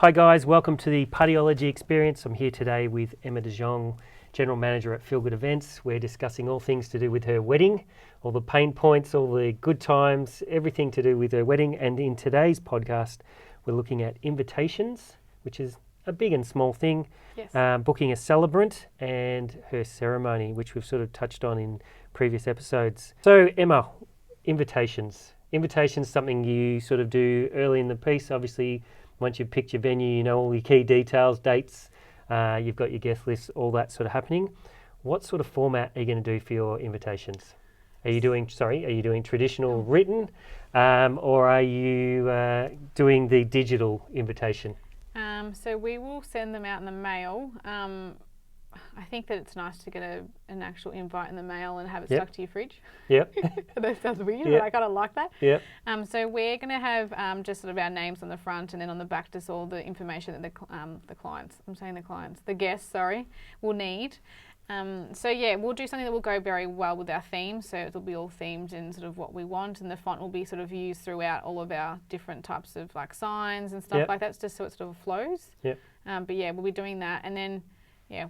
Hi guys, welcome to the Partyology Experience. I'm here today with 𝚂𝙾𝙲𝙸𝙰, General Manager at Feel Good Events. We're discussing all things to do with her wedding, all the pain points, all the good times, everything to do with her wedding. And in today's podcast, we're looking at invitations, which is a big and small thing, booking a celebrant and her ceremony, which we've sort of touched on in previous episodes. So Emma, invitations. Invitations, something you sort of do early in the piece, obviously. Once you've picked your venue, you know all your key details, dates, you've got your guest list, all that sort of happening. What sort of format are you going to do for your invitations? Are you doing traditional written, or are you doing the digital invitation? So we will send them out in the mail. I think that it's nice to get an actual invite in the mail and have it stuck to your fridge. Yep. That sounds weird, but I kind of like that. Yep. So we're going to have just sort of our names on the front, and then on the back just all the information that the guests, will need. So yeah, we'll do something that will go very well with our theme. So it'll be all themed in sort of what we want, and the font will be sort of used throughout all of our different types of like signs and stuff like that, just so it sort of flows. Yep. But yeah, we'll be doing that, and then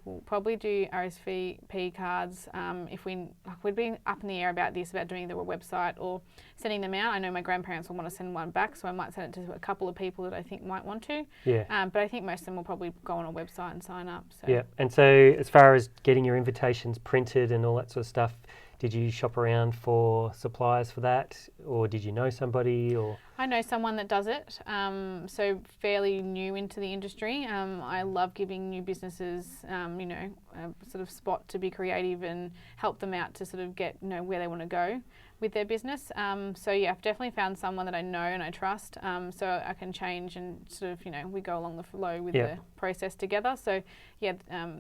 we'll probably do RSVP cards. If we'd been up in the air about doing the website or sending them out. I know my grandparents will want to send one back, so I might send it to a couple of people that I think might want to. Yeah. But I think most of them will probably go on a website and sign up. So. Yeah. And so as far as getting your invitations printed and all that sort of stuff, did you shop around for suppliers for that, or did you know somebody? Or I know someone that does it, so fairly new into the industry. I love giving new businesses, a sort of spot to be creative and help them out to sort of get where they want to go with their business. So yeah, I've definitely found someone that I know and I trust, so I can change and sort of we go along the flow with the process together. So yeah,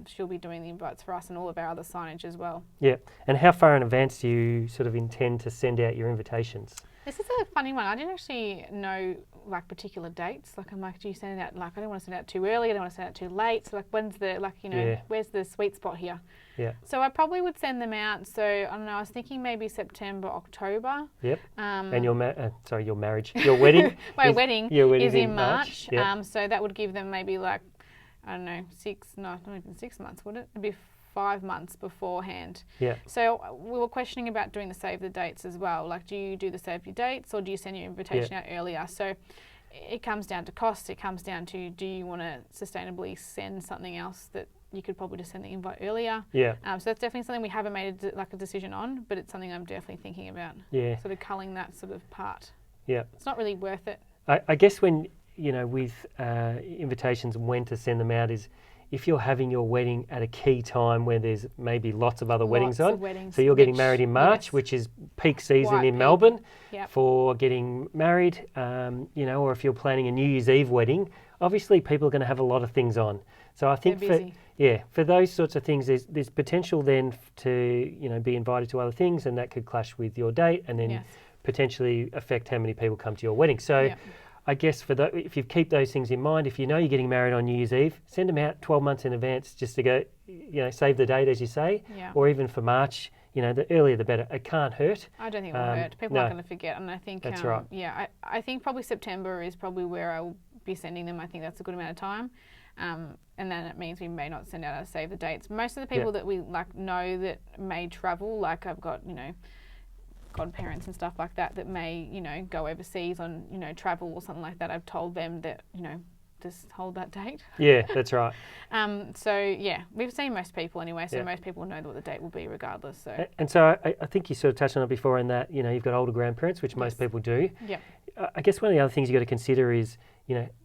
she'll be doing the invites for us and all of our other signage as well. Yeah, and how far in advance do you sort of intend to send out your invitations? This is a funny one. I didn't actually know like particular dates. Like I'm like, do you send it out? Like I don't want to send it out too early. I don't want to send it out too late. So like when's the where's the sweet spot here? Yeah. So I probably would send them out. So I don't know. I was thinking maybe September, October. Yep. And your marriage, your wedding. My wedding is in March. Yep. So that would give them maybe like I don't know not even 6 months, would it? It'd be 5 months beforehand. Yeah. So we were questioning about doing the save the dates as well. Like, do you do the save your dates or do you send your invitation out earlier? So it comes down to cost. It comes down to, do you want to sustainably send something else that you could probably just send the invite earlier? Yeah. So that's definitely something we haven't made a decision on, but it's something I'm definitely thinking about. Yeah. Sort of culling that sort of part. Yeah. It's not really worth it. I guess when, with invitations, when to send them out is, if you're having your wedding at a key time where there's maybe lots of other weddings on, so you're getting married in March, which is peak season in Melbourne for getting married, or if you're planning a New Year's Eve wedding, obviously people are going to have a lot of things on. So I think for those sorts of things, there's potential then to be invited to other things, and that could clash with your date, and then potentially affect how many people come to your wedding. So. I guess if you keep those things in mind, if you know you're getting married on New Year's Eve, send them out 12 months in advance just to go, save the date, as you say, or even for March, the earlier the better. It can't hurt. I don't think it will hurt. People aren't going to forget, and I think that's right. Yeah, I think probably September is probably where I will be sending them. I think that's a good amount of time, and then it means we may not send out our save the dates. Most of the people that we know that may travel, like I've got godparents and stuff like that may go overseas on travel or something like that. I've told them that just hold that date. Yeah, that's right. So yeah, we've seen most people anyway, so most people know what the date will be regardless. So and so I think you sort of touched on it before in that you've got older grandparents, which most people do. Yeah. I guess one of the other things you've got to consider is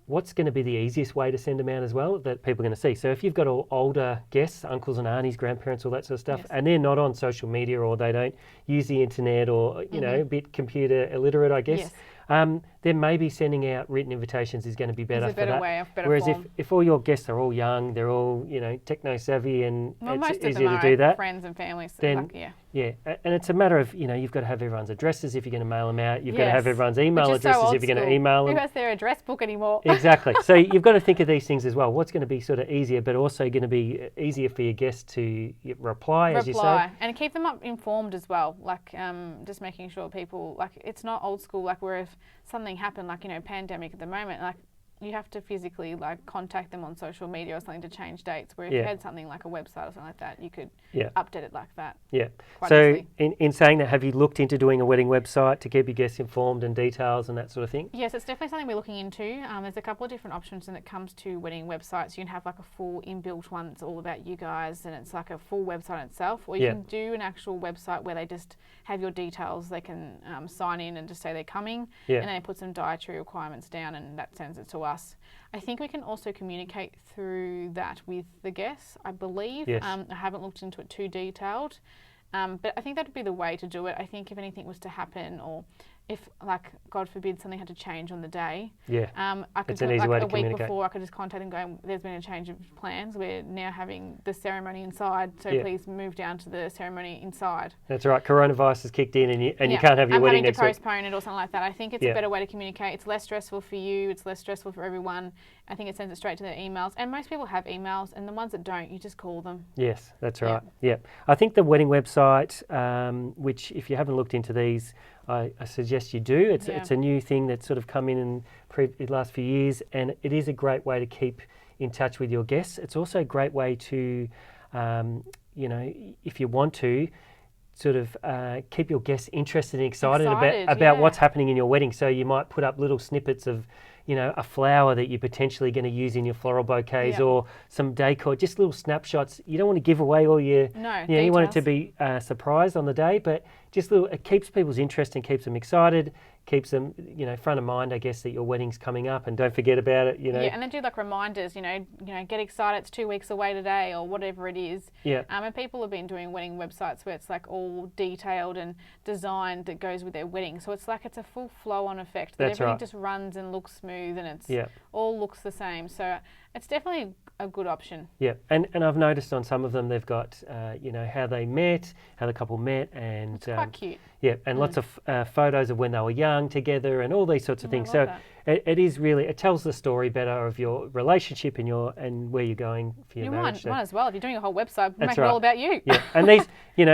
what's going to be the easiest way to send them out as well that people are going to see. So if you've got all older guests, uncles and aunties, grandparents, all that sort of stuff, and they're not on social media or they don't use the internet or, a bit computer illiterate, I guess, then maybe sending out written invitations is going to be better for that. Whereas if all your guests are all young, they're all, techno savvy and it's easier to do that. Friends and families. Then, and it's a matter of, you've got to have everyone's addresses if you're going to mail them out. You've got to have everyone's email addresses if you're going to email them. Who has their address book anymore? Exactly. So you've got to think of these things as well. What's going to be sort of easier, but also going to be easier for your guests to reply, as you say. And keep them informed as well. Like just making sure people, it's not old school, where if something happened, pandemic at the moment, you have to physically like contact them on social media or something to change dates. Where if you had something like a website or something like that, you could update it like that. Yeah. Quite So easily. in saying that, have you looked into doing a wedding website to keep your guests informed and details and that sort of thing? Yes, it's definitely something we're looking into. There's a couple of different options when it comes to wedding websites. You can have like a full inbuilt one that's all about you guys, and it's like a full website itself, or you can do an actual website where they just have your details. They can sign in and just say they're coming, and then put some dietary requirements down, and that sends it to us. I think we can also communicate through that with the guests, I believe. Yes. I haven't looked into it too detailed, but I think that would be the way to do it. I think if anything was to happen, or if, like, God forbid, something had to change on the day, I could, it's an easy way to a week communicate. before, I could just contact them going, there's been a change of plans. We're now having the ceremony inside, so please move down to the ceremony inside. That's right. Coronavirus has kicked in and you can't have your wedding next week. I'm having to postpone it or something like that. I think it's a better way to communicate. It's less stressful for you. It's less stressful for everyone. I think it sends it straight to their emails. And most people have emails, and the ones that don't, you just call them. Yes, that's right. Yeah. I think the wedding website, which if you haven't looked into these, I suggest you do. It's a new thing that's sort of come in the last few years, and it is a great way to keep in touch with your guests. It's also a great way to, if you want to, sort of keep your guests interested and excited about what's happening in your wedding. So you might put up little snippets of, a flower that you're potentially going to use in your floral bouquets, or some decor, just little snapshots. You don't want to give away all your, you want it to be surprised on the day, but just it keeps people's interest and keeps them excited, keeps them, front of mind, I guess, that your wedding's coming up, and don't forget about it, Yeah, and then do like reminders, get excited, it's 2 weeks away today, or whatever it is. Yeah. And people have been doing wedding websites where it's like all detailed and designed that goes with their wedding. So it's like it's a full flow-on effect. That everything just runs and looks smooth, and it's all looks the same. So it's definitely a good option. Yeah, and I've noticed on some of them they've got, how they met, how the couple met, and it's quite cute. Yeah, and lots of photos of when they were young together and all these sorts of things. So it is really, it tells the story better of your relationship and where you're going for your marriage. Might as well. If you're doing a whole website, make it all about you. Yeah, and these,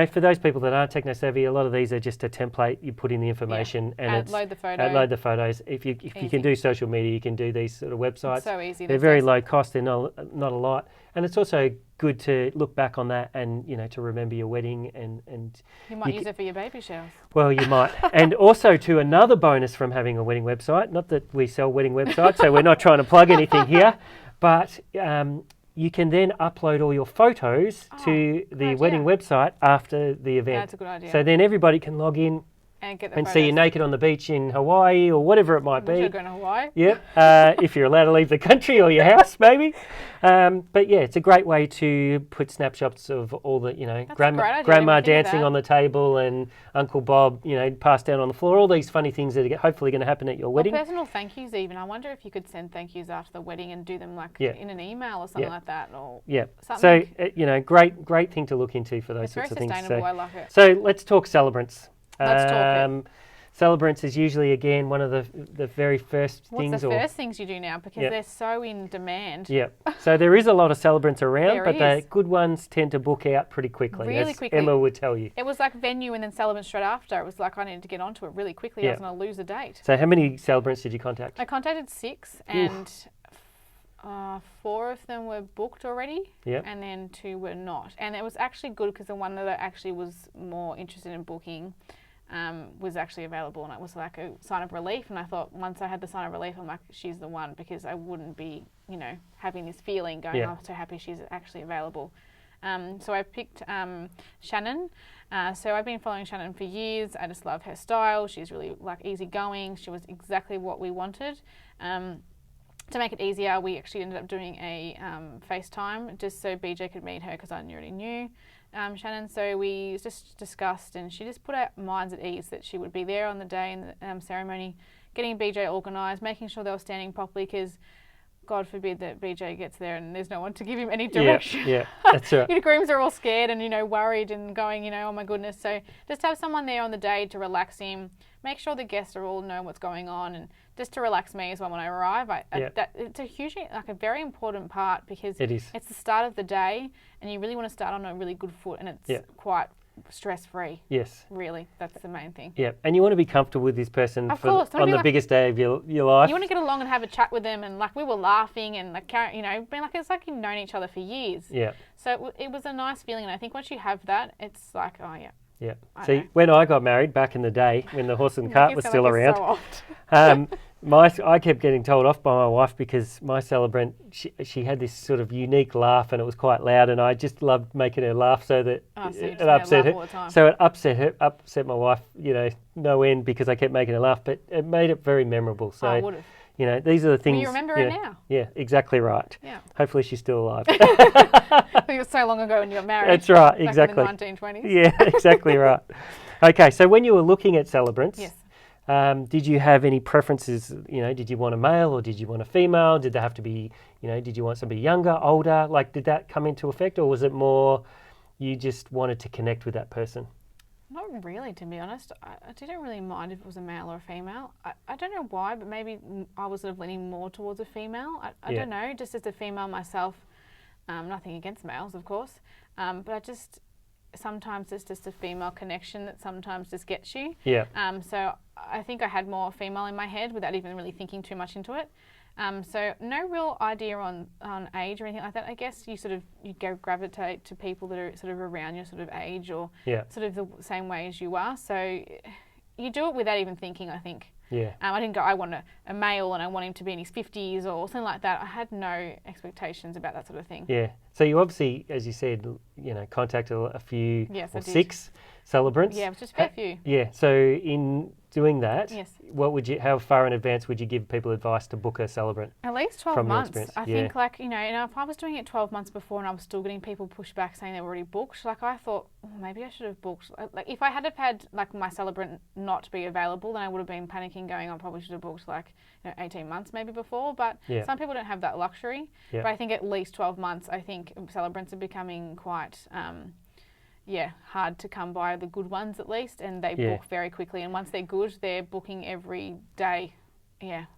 for those people that aren't techno-savvy, a lot of these are just a template. You put in the information and load the photos. Load the photos. If you can do social media, you can do these sort of websites. It's so easy. They're very low cost. They're not a lot. And it's also good to look back on that and, to remember your wedding and you might use it for your baby showers. Well, you might. And also to another bonus from having a wedding website, not that we sell wedding websites, so we're not trying to plug anything here, but you can then upload all your photos to the wedding website after the event. That's a good idea. So then everybody can log in and see you naked on the beach in Hawaii or whatever it might be. You're going to Hawaii? Yep, if you're allowed to leave the country or your house, maybe. But yeah, it's a great way to put snapshots of all the, grandma dancing on the table and Uncle Bob, passed down on the floor. All these funny things that are hopefully going to happen at your wedding. Personal thank yous even. I wonder if you could send thank yous after the wedding and do them in an email or something like that. Or something. So, great thing to look into for those sorts of things. Very sustainable. I like it. So let's talk Celebrants. Let's talk it. Celebrants is usually, again, one of the very first things. What's the first things you do now? Because they're so in demand. Yeah. So there is a lot of Celebrants around, but the good ones tend to book out pretty quickly, really quickly. Emma would tell you. It was like venue and then Celebrants straight after. It was like I needed to get onto it really quickly. I was going to lose a date. So how many Celebrants did you contact? I contacted 6 and 4 of them were booked already, and then 2 were not. And it was actually good because the one that I actually was more interested in booking was actually available, and it was like a sign of relief. And I thought once I had the sign of relief, I'm like, she's the one, because I wouldn't be, having this feeling going, I'm so happy she's actually available. So I picked Shannon. So I've been following Shannon for years. I just love her style. She's really easygoing. She was exactly what we wanted. To make it easier, we actually ended up doing a FaceTime just so BJ could meet her, because I already knew Shannon. So we just discussed, and she just put our minds at ease that she would be there on the day in the ceremony, getting BJ organised, making sure they were standing properly, because God forbid that BJ gets there and there's no one to give him any direction. Yeah, that's right. The grooms are all scared and, worried and going, oh my goodness. So just have someone there on the day to relax him, make sure the guests are all know what's going on, and just to relax me as well when I arrive. It's a hugely, a very important part, because it is. It's the start of the day and you really want to start on a really good foot, and it's quite stress-free. Yes. Really, that's the main thing. Yeah, and you want to be comfortable with this person Of course. on the biggest day of your life. You want to get along and have a chat with them, and like we were laughing and like, you know, being like, it's like you've known each other for years. Yeah. So it was a nice feeling, and I think once you have that, it's like, oh yeah. Yeah. See, when I got married back in the day, when the horse and cart was still like around, I kept getting told off by my wife because my celebrant, she had this sort of unique laugh and it was quite loud, and I just loved making her laugh so that it upset her. So it upset my wife, you know, no end because I kept making her laugh, but it made it very memorable. So I would have. You know, these are the things. Well, you remember her now. Yeah, exactly right. Yeah. Hopefully she's still alive. It was so long ago when you got married. That's right, exactly. Back in the 1920s. Yeah, exactly right. Okay, so when you were looking at celebrants, yes. Did you have any preferences? You know, did you want a male or did you want a female? Did they have to be, you know, did you want somebody younger, older? Like, did that come into effect, or was it more you just wanted to connect with that person? Not really, to be honest. I didn't really mind if it was a male or a female. I don't know why, but maybe I was sort of leaning more towards a female. I don't know, just as a female myself, nothing against males, of course, but I just, sometimes it's just a female connection that sometimes just gets you. Yeah. So I think I had more female in my head without even really thinking too much into it. So no real idea on age or anything like that. I guess you gravitate to people that are sort of around your sort of age or sort of the same way as you are. So you do it without even thinking, I think. Yeah. I didn't go, I want a male and I want him to be in his 50s or something like that. I had no expectations about that sort of thing. Yeah. So you obviously, as you said, you know, contacted a few, or 6 celebrants. Yeah, it was just a fair few. Yeah. So in doing that, yes. How far in advance would you give people advice to book a celebrant? At least 12 months. I think, like, you know, if I was doing it 12 months before and I was still getting people push back saying they were already booked, like I thought, maybe I should have booked. Like if I had had like my celebrant not be available, then I would have been panicking going, I probably should have booked like, you know, 18 months maybe before. But some people don't have that luxury. But I think at least 12 months, I think celebrants are becoming quite hard to come by, the good ones at least, and they book very quickly. And once they're good, they're booking every day.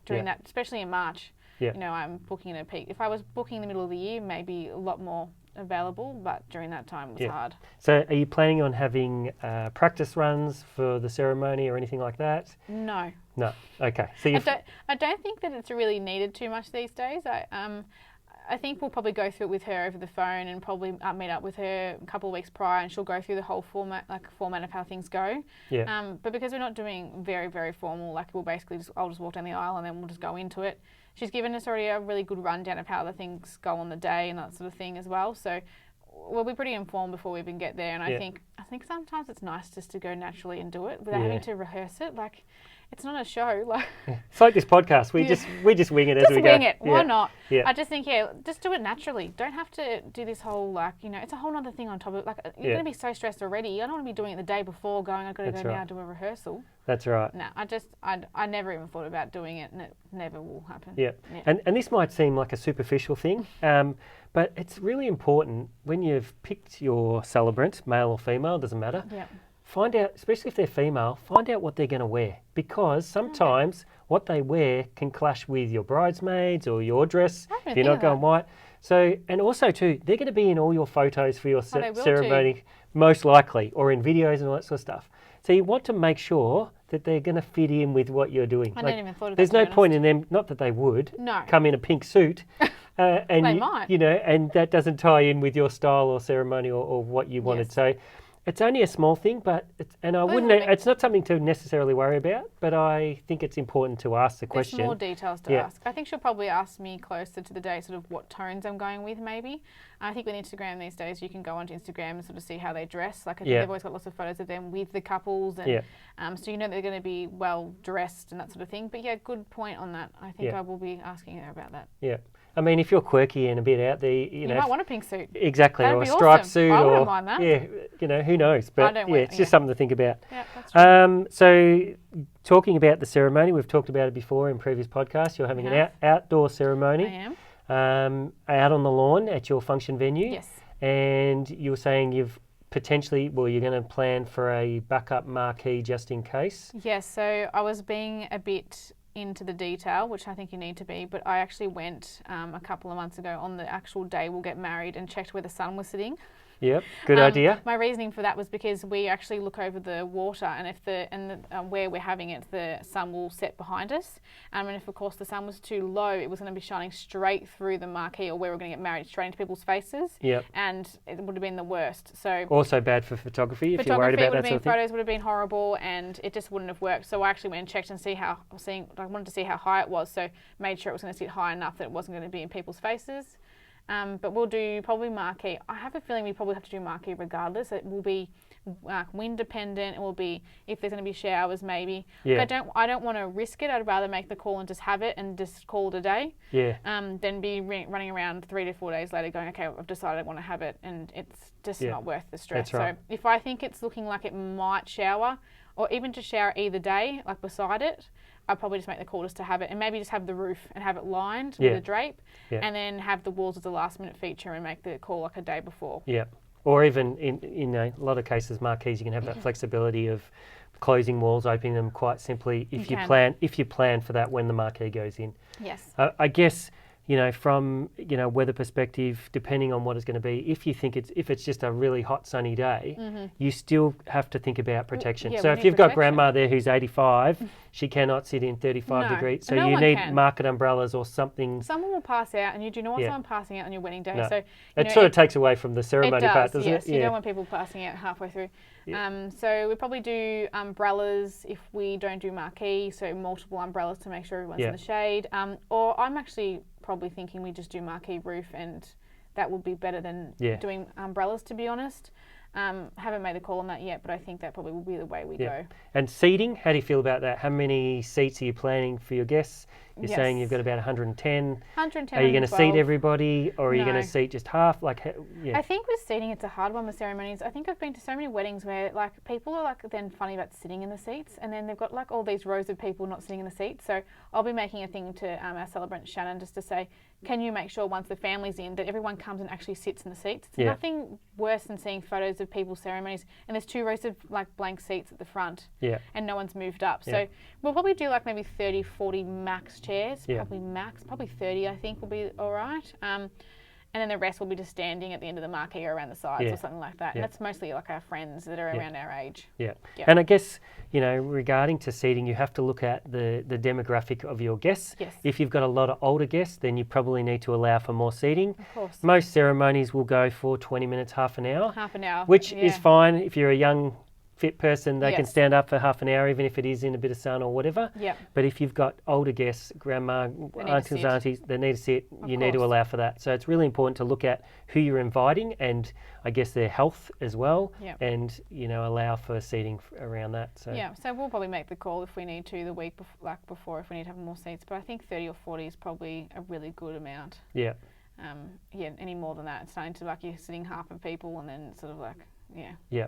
During that, especially in March. You know, I'm booking at a peak. If I was booking in the middle of the year, maybe a lot more available, but during that time it was hard. So are you planning on having practice runs for the ceremony or anything like that? No. No. Okay. So I don't think that it's really needed too much these days. I think we'll probably go through it with her over the phone and probably meet up with her a couple of weeks prior, and she'll go through the whole format of how things go. Yeah. But because we're not doing very, very formal, like we'll basically I'll just walk down the aisle and then we'll just go into it. She's given us already a really good rundown of how the things go on the day and that sort of thing as well. So we'll be pretty informed before we even get there. And I think sometimes it's nice just to go naturally and do it without having to rehearse it. Like, it's not a show. Like, it's like this podcast. We just wing it as we go. Just wing it. Why not? Yeah. I just think, just do it naturally. Don't have to do this whole, like, you know, it's a whole other thing on top of it. Like, you're going to be so stressed already. I don't want to be doing it the day before going, I've got to go now do a rehearsal. That's right. No, I never even thought about doing it, and it never will happen. Yeah. And this might seem like a superficial thing, but it's really important when you've picked your celebrant, male or female, doesn't matter. Yeah. Find out, especially if they're female, find out what they're going to wear, because sometimes what they wear can clash with your bridesmaids or your dress if you're not going white. So, and also too, they're going to be in all your photos for your ceremony, most likely, or in videos and all that sort of stuff. So you want to make sure that they're going to fit in with what you're doing. I never even thought of that. There's no point in them, not that they would, come in a pink suit. And they might. You know, and that doesn't tie in with your style or ceremony or what you wanted. So it's only a small thing, but it's not something to necessarily worry about, but I think it's important to ask the question. There's more details to ask. I think she'll probably ask me closer to the day sort of what tones I'm going with maybe. I think with Instagram these days, you can go onto Instagram and sort of see how they dress. Like I think they've always got lots of photos of them with the couples, and so you know they're going to be well dressed and that sort of thing. But good point on that. I think I will be asking her about that. Yeah. I mean, if you're quirky and a bit out there, you know, might want a pink suit. Exactly, That'd or a be striped awesome. suit, I wouldn't mind that. You know, who knows? But it's just something to think about. Yeah, that's true. So, talking about the ceremony, we've talked about it before in previous podcasts. You're having an outdoor ceremony. I am. Out on the lawn at your function venue. Yes. And you were saying you're going to plan for a backup marquee just in case. Yes. So I was being a bit into the detail, which I think you need to be, but I actually went a couple of months ago on the actual day we'll get married and checked where the sun was sitting. Yep, good idea. My reasoning for that was because we actually look over the water, and if where we're having it, the sun will set behind us. And if, of course, the sun was too low, it was going to be shining straight through the marquee, or where we're going to get married, straight into people's faces. Yep. And it would have been the worst. So also bad for photography if you're worried about that sort of thing. Photos would have been horrible, and it just wouldn't have worked. So I actually went and checked and I wanted to see how high it was, so made sure it was going to sit high enough that it wasn't going to be in people's faces. But we'll do probably marquee. I have a feeling we probably have to do marquee regardless. It will be wind dependent. It will be if there's going to be showers maybe. Yeah. I don't want to risk it. I'd rather make the call and just have it and just call it a day. Yeah. Than be running around 3 to 4 days later going, okay, I've decided I want to have it, and it's just not worth the stress. That's right. So if I think it's looking like it might shower, or even to shower either day, like beside it, I'd probably just make the call just to have it, and maybe just have the roof and have it lined with a drape, and then have the walls as a last minute feature and make the call like a day before. Yeah. Or even in a lot of cases, marquees, you can have that flexibility of closing walls, opening them quite simply if you plan for that when the marquee goes in. Yes. I guess, from weather perspective, depending on what it's going to be, if it's just a really hot sunny day, you still have to think about protection. So if you've got grandma there who's 85, she cannot sit in 35 degrees. So you need market umbrellas or something. Someone will pass out, and you do not want someone passing out on your wedding day. No. So it sort of takes away from the ceremony part, doesn't it? You don't want people passing out halfway through. Yeah. So we probably do umbrellas if we don't do marquee, so multiple umbrellas to make sure everyone's in the shade. Or I'm actually probably thinking we just do marquee roof, and that would be better than doing umbrellas, to be honest. Haven't made a call on that yet, but I think that probably will be the way we go. And seating, how do you feel about that? How many seats are you planning for your guests? You're saying you've got about 110. 110. Are you going to seat everybody, or are you going to seat just half? I think with seating, it's a hard one with ceremonies. I think I've been to so many weddings where people are then funny about sitting in the seats, and then they've got all these rows of people not sitting in the seats. So I'll be making a thing to our celebrant Shannon just to say, can you make sure once the family's in that everyone comes and actually sits in the seats? It's nothing worse than seeing photos of people's ceremonies and there's 2 rows of blank seats at the front and no one's moved up. So we'll probably do maybe 30, 40 max chairs, probably 30 I think will be all right. And then the rest will be just standing at the end of the marquee or around the sides or something like that. And that's mostly our friends that are around our age. Yeah. And I guess, regarding to seating, you have to look at the demographic of your guests. Yes. If you've got a lot of older guests, then you probably need to allow for more seating. Of course. Most ceremonies will go for 20 minutes, half an hour. Half an hour. Which is fine if you're a young fit person, they can stand up for half an hour, even if it is in a bit of sun or whatever. Yeah. But if you've got older guests, grandma, uncles, aunties, they need to sit. You need to allow for that. So it's really important to look at who you're inviting and I guess their health as well, and allow for seating around that. So so we'll probably make the call if we need to the week before if we need to have more seats. But I think 30 or 40 is probably a really good amount. Yeah. Any more than that, it's starting to you're sitting half of people and then sort of Yeah.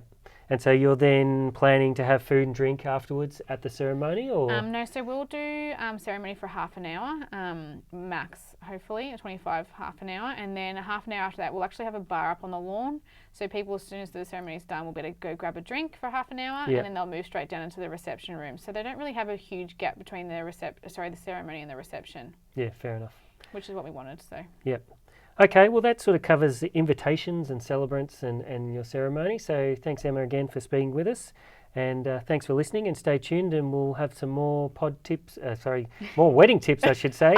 And so you're then planning to have food and drink afterwards at the ceremony, or? No, so we'll do ceremony for half an hour, max, hopefully, 25 half an hour, and then a half an hour after that we'll actually have a bar up on the lawn, so people as soon as the ceremony's done will be able to go grab a drink for half an hour, and then they'll move straight down into the reception room. So they don't really have a huge gap between the ceremony and the reception. Yeah, fair enough. Which is what we wanted, so. Yep. Okay, well that sort of covers the invitations and celebrants and your ceremony. So thanks, Emma, again for speaking with us. And thanks for listening, and stay tuned, and we'll have some more more wedding tips, I should say,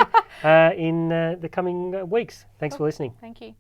in the coming weeks. Thanks for listening. Thank you.